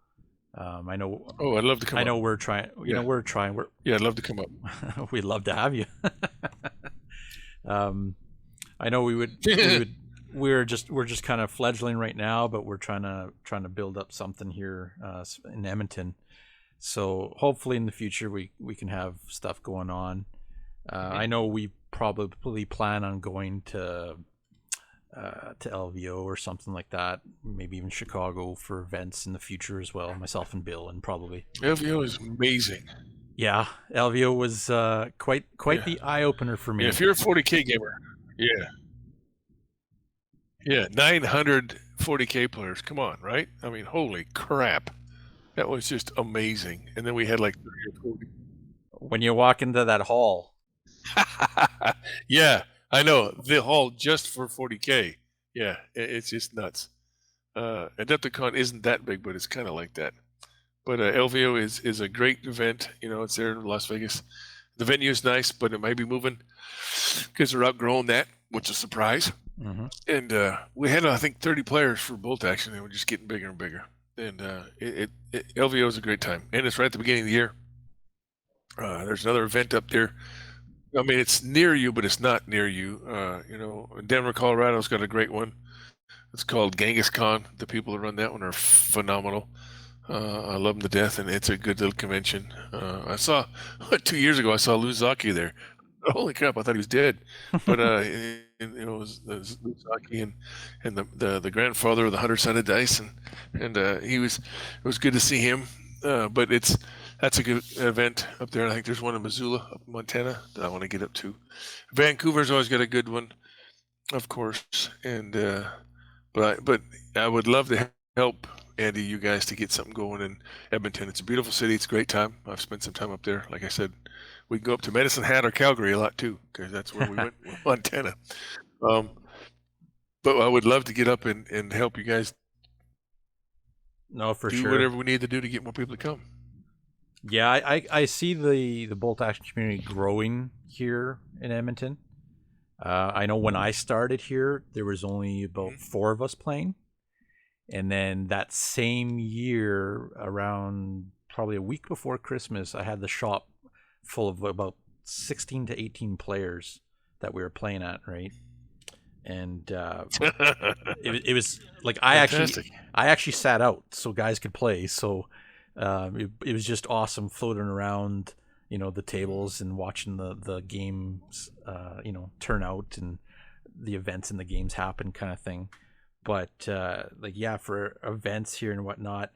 I know. Oh, I'd love to come. I know we're trying. You know, we're trying. Yeah, I'd love to come up. We'd love to have you. I know we would. We're just kind of fledgling right now, but we're trying to build up something here in Edmonton. So hopefully in the future we can have stuff going on. I know we probably plan on going to LVO or something like that, maybe even Chicago for events in the future as well. Myself and Bill, and probably LVO is amazing. Yeah, LVO was quite the eye opener for me. Yeah, if you're a 40K gamer, yeah, 900 40K players. Come on, right? I mean, holy crap, that was just amazing. And then we had like 30 or 40. When you walk into that hall. Yeah, I know, the hall just for 40K. Yeah, it's just nuts. Adepticon isn't that big, but it's kind of like that. But LVO is a great event. You know, it's there in Las Vegas. The venue is nice, but it might be moving because they're outgrowing that, which is a surprise. Mm-hmm. And we had, I think, 30 players for Bolt Action, and we're just getting bigger and bigger. And LVO is a great time, and it's right at the beginning of the year. There's another event up there. I mean, it's near you, but it's not near you. You know, Denver, Colorado's got a great one. It's called Genghis Khan. The people who run that one are phenomenal. I love them to death, and it's a good little convention. I saw 2 years ago. I saw Lou Zaki there. Holy crap! I thought he was dead, but it was Lou Zaki and the grandfather of the 100-sided dice, and he was. It was good to see him. But that's a good event up there. I think there's one in Missoula, up in Montana, that I want to get up to. Vancouver's always got a good one, of course. And but I would love to help Andy, you guys, to get something going in Edmonton. It's a beautiful city. It's a great time. I've spent some time up there. Like I said, we can go up to Medicine Hat or Calgary a lot too, because that's where we went, Montana. But I would love to get up and help you guys. No, for do sure. Whatever we need to do to get more people to come. Yeah, I see the bolt action community growing here in Edmonton. I know when I started here, there was only about 4 of us playing. And then that same year, around probably a week before Christmas, I had the shop full of about 16 to 18 players that we were playing at, right? And it was like I actually sat out so guys could play. So it was just awesome floating around, you know, the tables and watching the games, you know, turn out and the events and the games happen, kind of thing. But like, yeah, for events here and whatnot,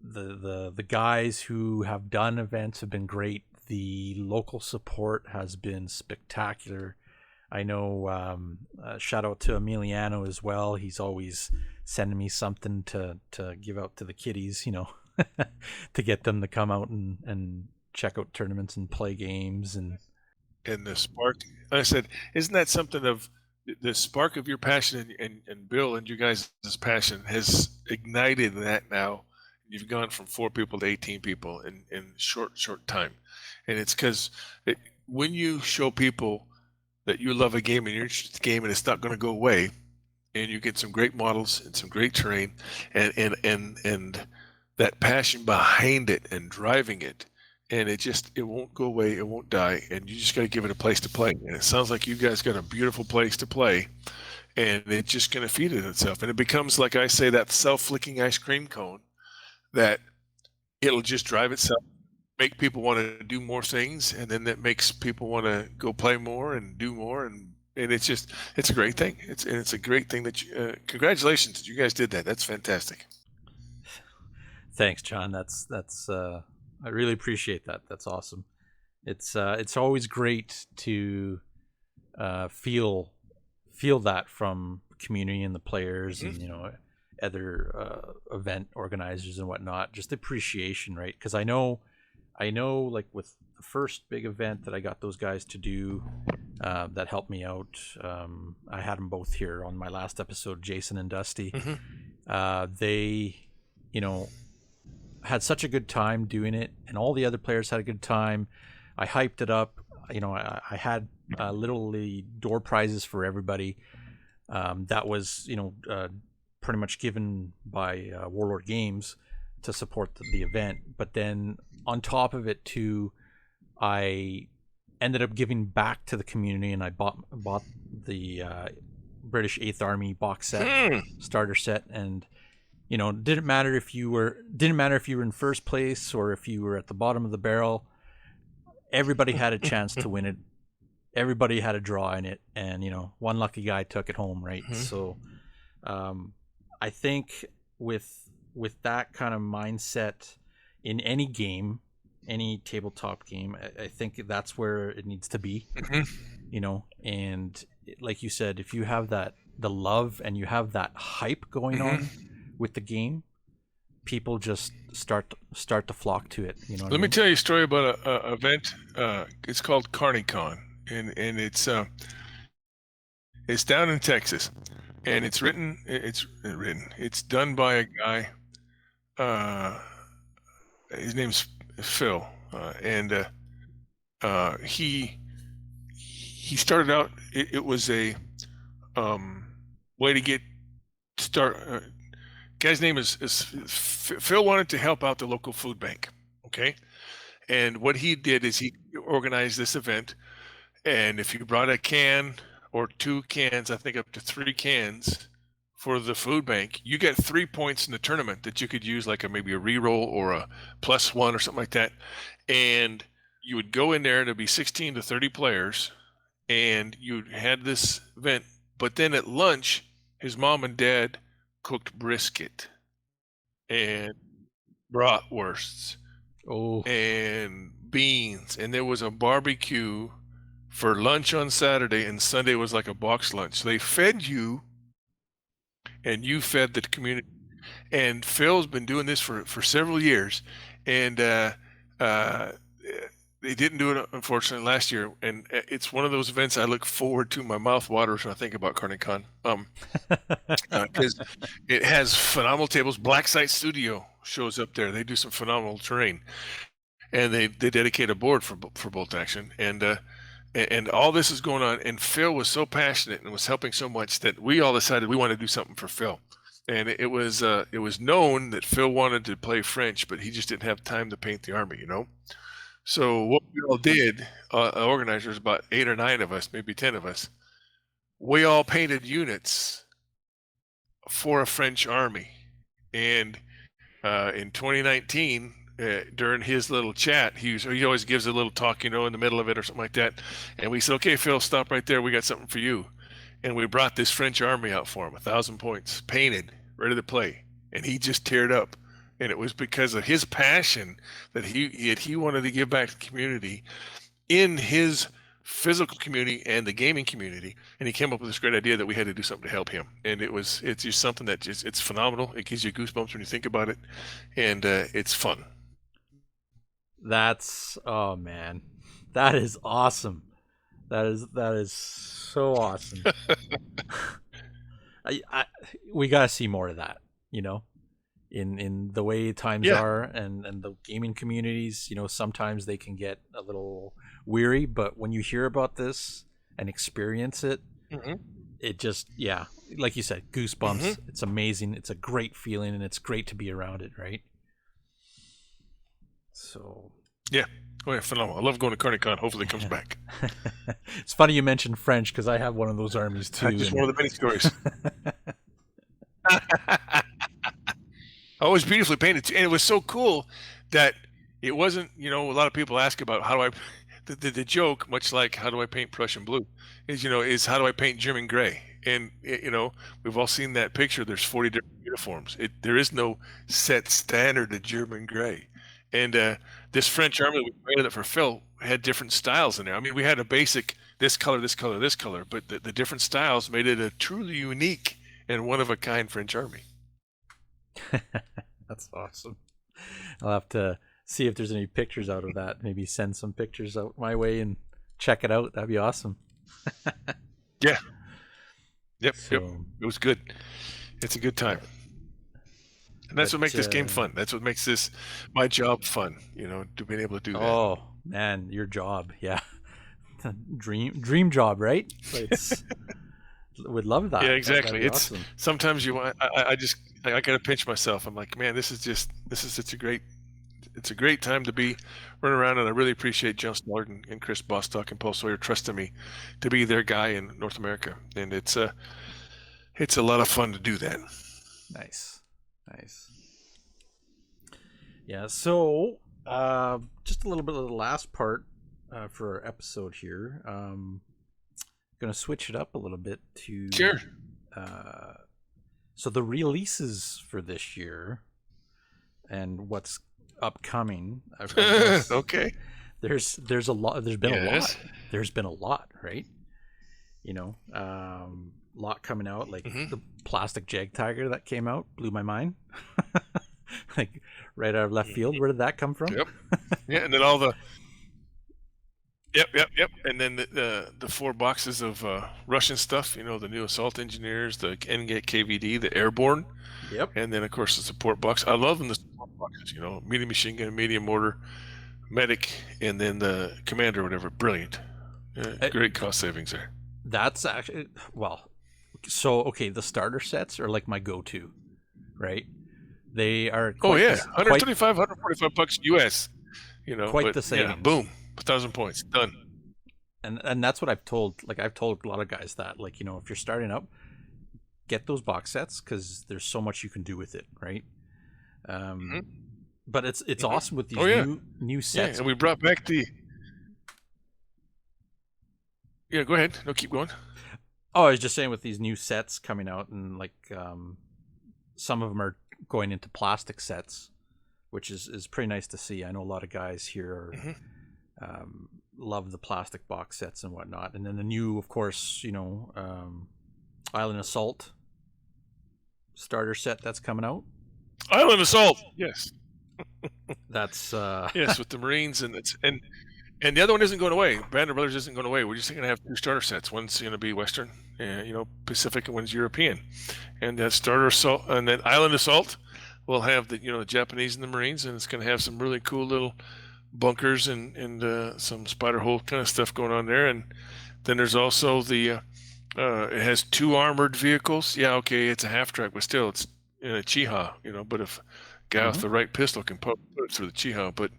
the guys who have done events have been great. The local support has been spectacular. I know, shout out to Emiliano as well. He's always sending me something to give out to the kiddies, you know, to get them to come out and check out tournaments and play games. And the spark, I said, isn't that something of the spark of your passion and Bill and you guys' passion has ignited that now. You've gone from 4 people to 18 people in short time. And it's because when you show people that you love a game and you're interested in the game and it's not going to go away, and you get some great models and some great terrain and that passion behind it and driving it, and it won't go away, it won't die, and you just got to give it a place to play. And it sounds like you guys got a beautiful place to play, and it's just going to feed it itself. And it becomes, like I say, that self-flicking ice cream cone that it'll just drive itself, make people want to do more things, and then that makes people want to go play more and do more, and it's a great thing. It's a great thing that congratulations that you guys did that. That's fantastic. Thanks, John. That's I really appreciate that. That's awesome. It's always great to feel that from community and the players, and other event organizers and whatnot. Just appreciation, right? Because I know, like with the first big event that I got those guys to do, that helped me out. I had them both here on my last episode, Jason and Dusty. They, had such a good time doing it, and all the other players had a good time. I hyped it up. I had literally door prizes for everybody. That was, pretty much given by Warlord Games to support the event. But then on top of it too, I ended up giving back to the community, and I bought the British 8th Army box set, starter set, and didn't matter if you were in first place or if you were at the bottom of the barrel. Everybody had a chance to win it. Everybody had a draw in it, and one lucky guy took it home, right? So I think with that kind of mindset in any game, any tabletop game, I think that's where it needs to be. And like you said, if you have the love and you have that hype going on with the game, people just start to flock to it. Let me tell you a story about a event. It's called CarnyCon, and it's down in Texas, and it's done by a guy. His name's Phil, and he started out. It was a way to get start. Guy's name is Phil. Wanted to help out the local food bank. Okay, and what he did is he organized this event, and if you brought a can or 2 cans, I think up to 3 cans for the food bank, you get 3 points in the tournament that you could use, like maybe a reroll or a +1 or something like that. And you would go in there, and it'd be 16 to 30 players, and you had this event. But then at lunch, his mom and dad cooked brisket and bratwursts and beans, and there was a barbecue for lunch on Saturday, and Sunday was like a box lunch. They fed you, and you fed the community. And Phil's been doing this for several years, and they didn't do it, unfortunately, last year. And it's one of those events I look forward to. My mouth waters when I think about CarnyCon, because it has phenomenal tables. Black Site Studio shows up there. They do some phenomenal terrain, and they dedicate a board for bolt action. And all this is going on. And Phil was so passionate and was helping so much that we all decided we want to do something for Phil. And it was known that Phil wanted to play French, but he just didn't have time to paint the army, So what we all did, organizers, about 8 or 9 of us, maybe 10 of us, we all painted units for a French army. And in 2019, during his little chat, he always gives a little talk, in the middle of it or something like that. And we said, okay, Phil, stop right there. We got something for you. And we brought this French army out for him, 1,000 points, painted, ready to play. And he just teared up. And it was because of his passion that he wanted to give back to the community in his physical community and the gaming community. And he came up with this great idea that we had to do something to help him. And it's just something that it's phenomenal. It gives you goosebumps when you think about it. And it's fun. Oh man, that is awesome. That is so awesome. We gotta see more of that, in the way times are, and the gaming communities, sometimes they can get a little weary, but when you hear about this and experience it, it just, like you said, goosebumps. It's amazing. It's a great feeling, and it's great to be around it, right? So phenomenal. I love going to CarnyCon. Hopefully it comes back. It's funny you mentioned French, because I have one of those armies too. Just one of the many stories. Always beautifully painted, and it was so cool that it wasn't. A lot of people ask about how do I. The joke, much like how do I paint Prussian blue, is how do I paint German gray? And we've all seen that picture. There's 40 different uniforms. There is no set standard of German gray. And this French army we created for Phil had different styles in there. I mean, we had a basic this color, this color, this color, but the different styles made it a truly unique and one-of-a-kind French army. That's awesome. I'll have to see if there's any pictures out of that. Maybe send some pictures out my way and check it out. That'd be awesome. Yeah. Yep. So, yep. It was good. It's a good time. And that's what makes this game fun. That's what makes my job fun, to being able to do that. Oh, man, your job. Yeah. Dream job, right? Would love that. Yeah, exactly. It's awesome. Sometimes I gotta pinch myself. I'm like, man, this is such a great time to be running around, and I really appreciate John Snard and Chris Bostock and Paul Sawyer trusting me to be their guy in North America, and it's a lot of fun to do that. Nice. Yeah. So, just a little bit of the last part for our episode here. Going to switch it up a little bit to sure. So the releases for this year and what's upcoming. Okay. There's a lot. There's been a lot. There's been a lot, right? Lot coming out. Like the plastic Jag Tiger that came out blew my mind. Like right out of left field. Where did that come from? Yep. Yeah, and then all the. Yep. And then the 4 boxes of Russian stuff, the new assault engineers, the N-Gate KVD, the airborne. Yep. And then, of course, the support box. I love them, the support boxes, medium machine gun, medium mortar, medic, and then the commander, whatever. Brilliant. Great cost savings there. That's actually, okay, the starter sets are like my go-to, right? They are $125, $145 US, quite the savings. Yeah, boom. 1,000 points done. And that's what I've told a lot of guys that, like, if you're starting up, get those box sets because there's so much you can do with it, right? But it's awesome with these new sets. Yeah, and we brought back the. Yeah, go ahead. No, keep going. Oh, I was just saying with these new sets coming out, and like some of them are going into plastic sets, which is pretty nice to see. I know a lot of guys here are, love the plastic box sets and whatnot. And then the new, of course, Island Assault starter set that's coming out. Island Assault, yes. That's yes, with the Marines and the other one isn't going away. Band of Brothers isn't going away. We're just going to have 2 starter sets. One's going to be Western, Pacific, and one's European. And that starter assault and then Island Assault will have the the Japanese and the Marines, and it's going to have some really cool little bunkers and some spider hole kind of stuff going on there. And then there's also the it has 2 armored vehicles. Yeah, okay, it's a half track, but still it's in a Chiha, but if a guy with the right pistol can put it through the Chiha, but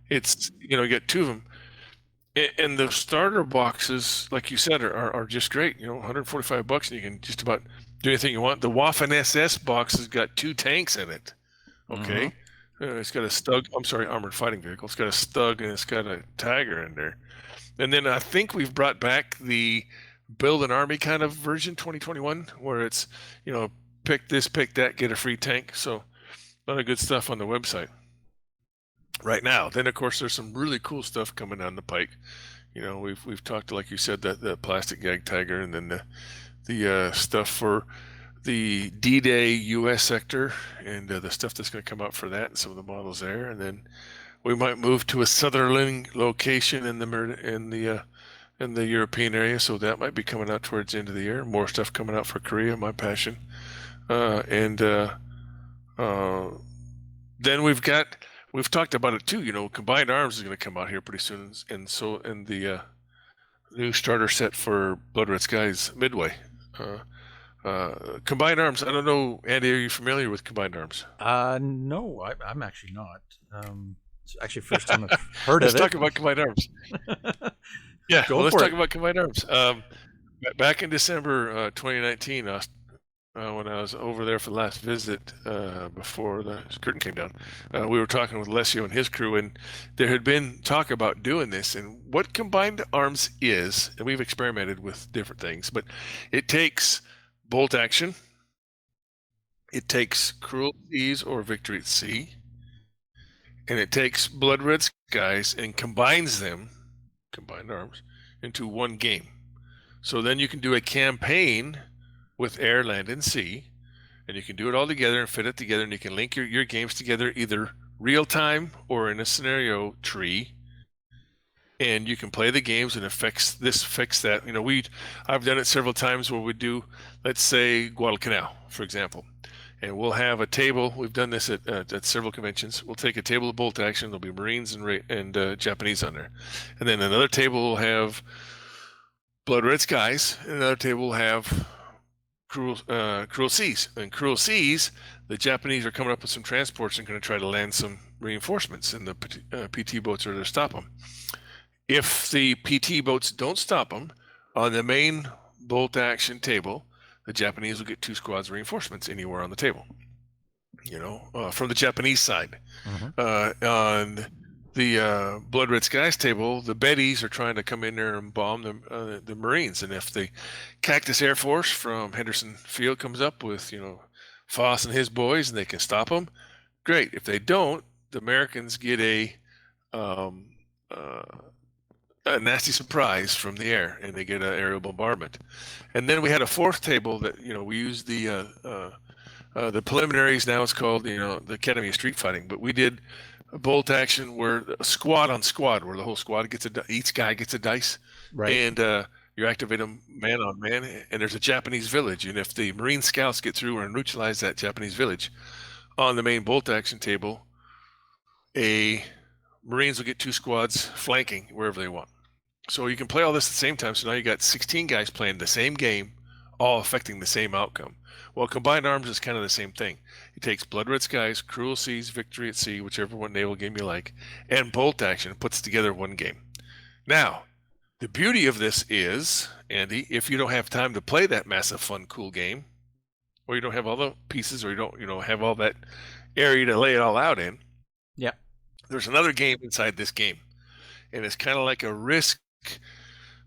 it's you get 2 of them. And the starter boxes, like you said, are just great. $145, and you can just about do anything you want. The Waffen SS box has got 2 tanks in it. Okay. It's got a Stug. I'm sorry, armored fighting vehicle. It's got a Stug and it's got a Tiger in there. And then I think we've brought back the build an army kind of version 2021, where it's pick this, pick that, get a free tank. So a lot of good stuff on the website right now. Then of course there's some really cool stuff coming down the pike. We've talked, like you said, that the plastic Jag Tiger, and then the stuff for the D-Day U.S. sector, and the stuff that's going to come out for that, and some of the models there. And then we might move to a southern location in the European area, so that might be coming out towards the end of the year. More stuff coming out for Korea, my passion. Then we've talked about it too. Combined Arms is going to come out here pretty soon, and the new starter set for Blood Red Skies Midway. Combined Arms. I don't know, Andy. Are you familiar with Combined Arms? No, I'm actually not. It's actually first time I've heard of it. Let's talk about Combined Arms. Yeah, let's talk about Combined Arms. Back in December 2019, when I was over there for the last visit before the curtain came down. We were talking with Alessio and his crew, and there had been talk about doing this. And what combined arms is, and we've experimented with different things, but it takes bolt action, it takes Cruel Seas or Victory at Sea, and it takes Blood Red Skies and combines them, combined arms, into one game. So then you can do a campaign with air, land, and sea, and you can do it all together and fit it together, and you can link your games together either real time or in a scenario tree, and you can play the games and affects this, affects that. You know, I've done it several times where we do, let's say, Guadalcanal, for example, and we'll have a table. We've done this at several conventions. We'll take a table of bolt action. There'll be Marines and Japanese on there, and then another table will have Blood Red Skies, and another table will have Cruel Seas. And Cruel Seas, the Japanese are coming up with some transports and going to try to land some reinforcements, and the PT boats are there to stop them. If the PT boats don't stop them, on the main bolt action table, the Japanese will get 2 squads of reinforcements anywhere on the table, you know, from the Japanese side. Mm-hmm. On the Blood Red Skies table, the Bettys are trying to come in there and bomb the Marines. And if the Cactus Air Force from Henderson Field comes up with, you know, Foss and his boys, and they can stop them, great. If they don't, the Americans get a nasty surprise from the air, and they get an aerial bombardment. And then we had a 4th table that, you know, we used the preliminaries. Now it's called, you know, the Academy of Street Fighting, but we did a bolt action where squad on squad, where the whole squad gets each guy gets a dice, right? And you activate them man on man, and there's a Japanese village, and if the Marine scouts get through and neutralize that Japanese village, on the main bolt action table, Marines will get 2 squads flanking wherever they want. So you can play all this at the same time. So now you got 16 guys playing the same game, all affecting the same outcome. Well, combined arms is kind of the same thing. It takes Blood Red Skies, Cruel Seas, Victory at Sea, whichever one naval game you like, and bolt action, puts together one game. Now, the beauty of this is, Andy, if you don't have time to play that massive, fun, cool game, or you don't have all the pieces, or you don't, you know, have all that area to lay it all out in, yeah, there's another game inside this game, and it's kind of like a Risk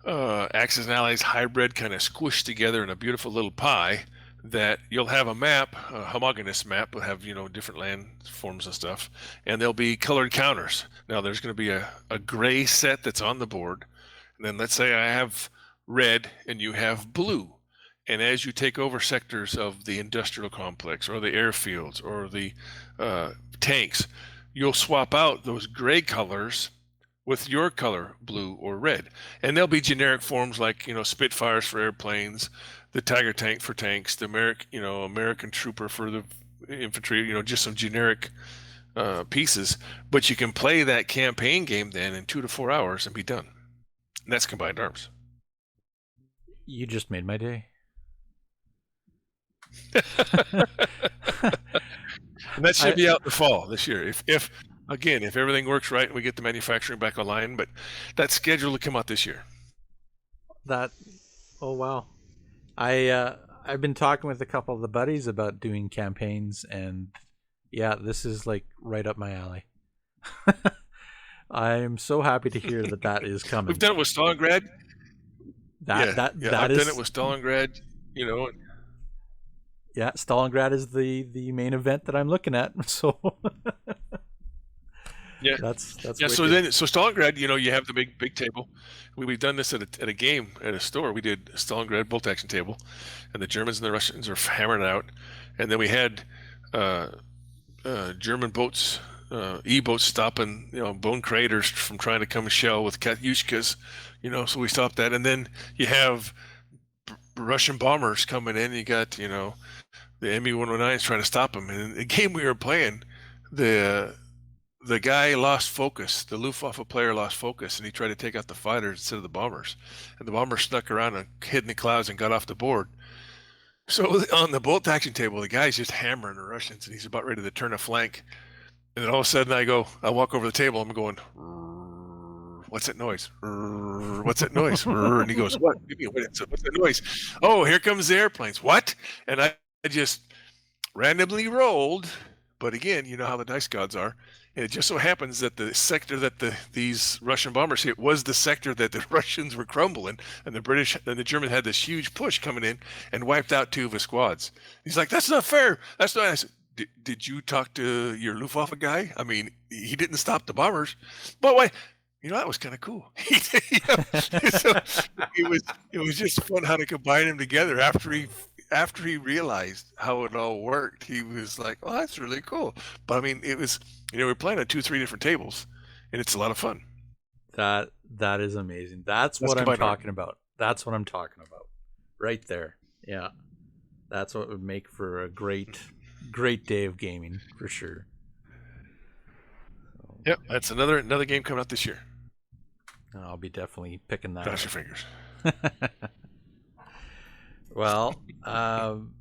Axis and Allies hybrid, kind of squished together in a beautiful little pie. That you'll have a map, a homogeneous map, will have, you know, different land forms and stuff, and there'll be colored counters. Now there's going to be a gray set that's on the board, and then let's say I have red and you have blue, and as you take over sectors of the industrial complex or the airfields or the tanks, you'll swap out those gray colors with your color, blue or red, and there'll be generic forms like, you know, Spitfires for airplanes, the Tiger tank for tanks, the American Trooper for the infantry, you know, just some generic pieces. But you can play that campaign game then in 2 to 4 hours and be done. And that's combined arms. You just made my day. And that should be out in the fall this year. If everything works right and we get the manufacturing back online, but that's scheduled to come out this year. Oh wow. I've been talking with a couple of the buddies about doing campaigns, and yeah, this is like right up my alley. I'm so happy to hear that is coming. We've done it with Stalingrad. I've done it with Stalingrad, you know. Yeah, Stalingrad is the main event that I'm looking at. So yeah, that's yeah. Wicked. So Stalingrad, you know, you have the big table. We've done this at a game at a store. We did a Stalingrad bolt action table, and the Germans and the Russians are hammering it out. And then we had German boats, E-boats stopping, you know, bone craters from trying to come and shell with Katyushkas, you know. So we stopped that, and then you have Russian bombers coming in. You got, you know, the ME-109s trying to stop them. And in the game we were playing, the guy lost focus. The Luftwaffe player lost focus, and he tried to take out the fighters instead of the bombers. And the bombers snuck around and hid in the clouds and got off the board. So on the bolt action table, the guy's just hammering the Russians, and he's about ready to turn a flank. And then all of a sudden I walk over the table, I'm going, what's that noise? What's that noise? And he goes, what's that noise? Oh, here comes the airplanes. What? And I just randomly rolled, but again, you know how the dice gods are. And it just so happens that the sector that these Russian bombers hit was the sector that the Russians were crumbling, and the British and the German had this huge push coming in and wiped out 2 of his squads. He's like, "That's not fair. That's not." I said, Did you talk to your Luftwaffe guy? I mean, he didn't stop the bombers, but why? That was kind of cool. So it was just fun how to combine them together after he realized how it all worked. He was like, "Oh, that's really cool." But I mean, it was, we're playing on 2-3 different tables, and it's a lot of fun. That is amazing. That's what I'm talking about. That's what I'm talking about. Right there. Yeah. That's what would make for a great day of gaming for sure. Yep, that's another game coming out this year. I'll be definitely picking that. Cross your fingers. Well, John,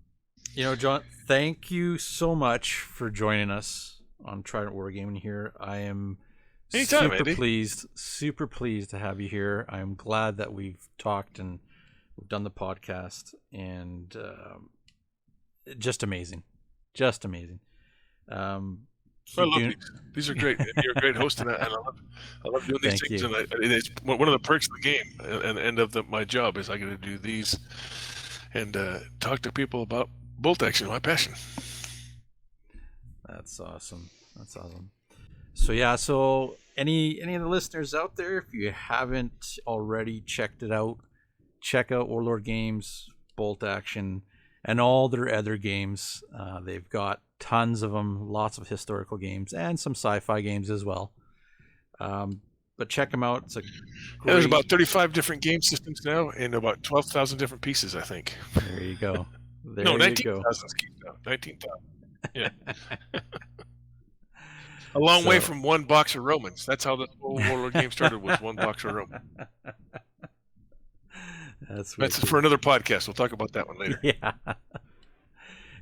thank you so much for joining us on Trident Wargaming here. I am super pleased to have you here. I'm glad that we've talked and we've done the podcast, and just amazing. These are great. You're a great host, and I love doing these things. And it's one of the perks of the game and end of my job is I get to do these and talk to people about bolt action, my passion. That's awesome. So any of the listeners out there, if you haven't already checked it out, check out Warlord Games, Bolt Action, and all their other games. They've got tons of them, lots of historical games and some sci-fi games as well. But check them out. It's there's about 35 different game systems now and about 12,000 different pieces, I think. There you go. 19,000 now. 19,000. Yeah. A long way from one box of Romans. That's how the whole Warlord game started, was one box of Romans. That's for another podcast. We'll talk about that one later. Yeah.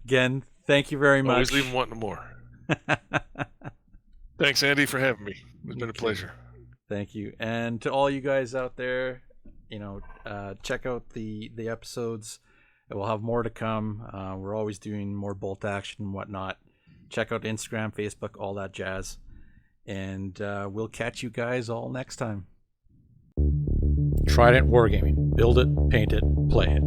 Again, thank you very much. Always leave them wanting more. Thanks, Andy, for having me. It's been a pleasure. Thank you. And to all you guys out there, check out the episodes. We'll have more to come. We're always doing more bolt action and whatnot. Check out Instagram, Facebook, all that jazz. And we'll catch you guys all next time. Trident Wargaming. Build it, paint it, play it.